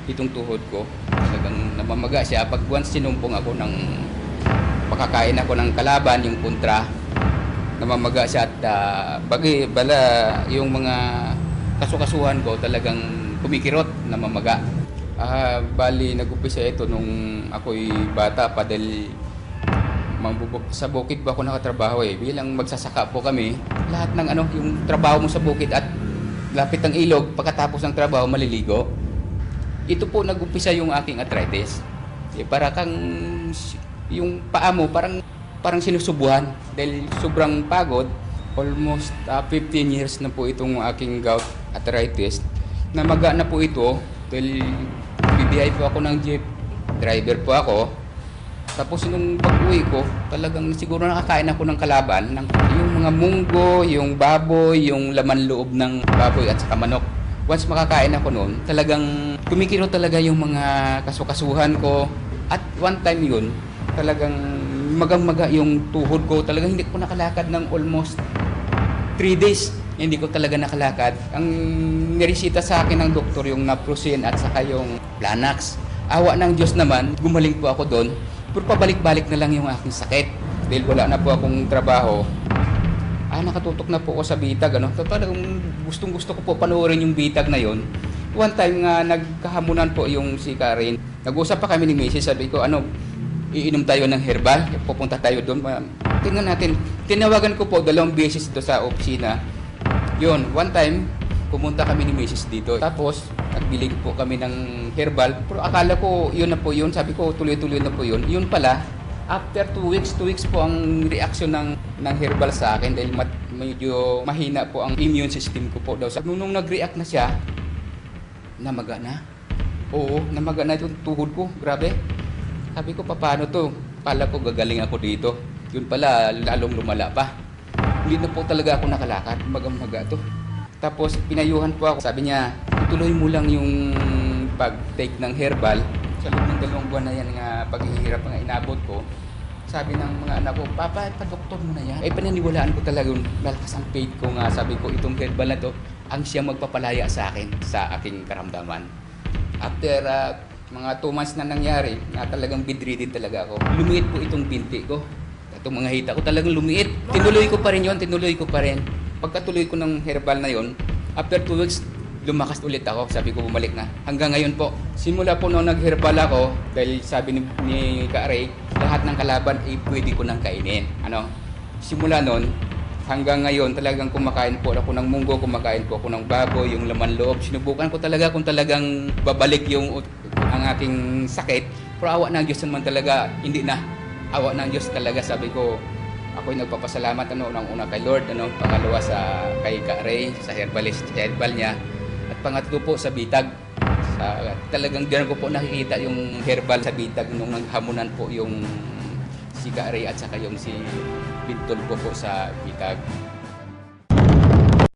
itong tuhod ko. Talagang namamaga siya. Pag once sinumpong ako ng makakain ako ng kalaban, yung kontra, namamaga siya at yung mga kasukasuhan ko talagang kumikirot, namamaga. Bali, nag-umpisa ito nung ako'y bata pa dahil sa bukid ba ako nakatrabaho bilang magsasaka po kami. Lahat ng yung trabaho mo sa bukid at lapit ng ilog, pagkatapos ng trabaho maliligo. Ito po nag-umpisa yung aking arthritis. Para kang yung paa mo parang sinusubuhan dahil sobrang pagod. Almost 15 years na po itong aking gout arthritis. Namaga na po ito dahil bibiyahe po ako ng jeep, driver po ako. Tapos nung pag-uwi ko, talagang siguro nakakain ako ng kalaban, yung mga munggo, yung baboy, yung laman loob ng baboy at saka manok. Once makakain ako noon, talagang kumikiro talaga yung mga kasukasuhan ko. At one time yun, talagang magang-maga yung tuhod ko. Talagang hindi ko nakalakad ng almost 3 days. Hindi ko talaga nakalakad. Ang niresita sa akin ng doktor yung naproxen at saka yung Planax. Awa ng Diyos naman, gumaling po ako doon. Pero pabalik-balik na lang yung aking sakit. Dahil wala na po akong trabaho. Nakatutok na po ako sa bitag. Talagang gustong-gusto ko po panoorin yung bitag na yon. One time nga nagkahamunan po yung si Karen. Nag-usap pa kami ni Mrs. Sabi ko, iinom tayo ng herbal. Pupunta tayo doon. Tingnan natin. Tinawagan ko po 2 beses ito sa opisina. Yun, one time, pumunta kami ni Mrs. dito. Tapos, nagbili po kami ng herbal. Pero akala ko, yun na po yun. Sabi ko, tuloy-tuloy na po yun. Yun pala, after 2 weeks po ang reaction ng herbal sa akin dahil medyo mahina po ang immune system ko po daw. Nung nag-react na siya, namaga na. Oo, namaga na yung tuhod ko. Grabe. Sabi ko, paano to? Pala ko gagaling ako dito. Yun pala, lalong lumala pa. Hindi na po talaga ako nakalakad. Maga-maga to. Tapos, pinayuhan po ako. Sabi niya, ituloy mo lang yung pag-take ng herbal. Sa loob ng 2 buwan na yan nga paghihirap nga inabot ko. Sabi ng mga anak ko, Papa, pa-doktor mo na yan. Paniniwalaan ko talaga yung malakas ang faith ko nga. Sabi ko, itong herbal na to, ang siyang magpapalaya sa akin, sa aking karamdaman. After mga 2 months na nangyari, na talagang bedridden talaga ako. Lumiit po itong binti ko. Itong mga hita ko talagang lumiit. Tinuloy ko pa rin yun, tinuloy ko pa rin. Pagkatuloy ko ng herbal na yon, after 2 weeks, lumakas ulit ako. Sabi ko, bumalik na. Hanggang ngayon po. Simula po nung nag-herbal ako, dahil sabi ni Ka-Ray, lahat ng kalaban ay pwede ko nang kainin. Simula nun, hanggang ngayon, talagang kumakain po ako ng munggo, kumakain po ako ng baboy, yung laman loob. Sinubukan ko talaga kung talagang babalik ang aking sakit. Pero awa ng Diyos naman talaga, hindi na. Awa ng Diyos talaga, sabi ko, ako'y nagpapasalamat unang-una kay Lord, pangalawa kay Ka-Ray, sa herbal niya, at pangatlo po sa bitag. Talagang diyan ko po nakikita yung herbal sa bitag nung naghamunan po yung si Ka-Ray at saka yung si Bintol ko po sa bitag.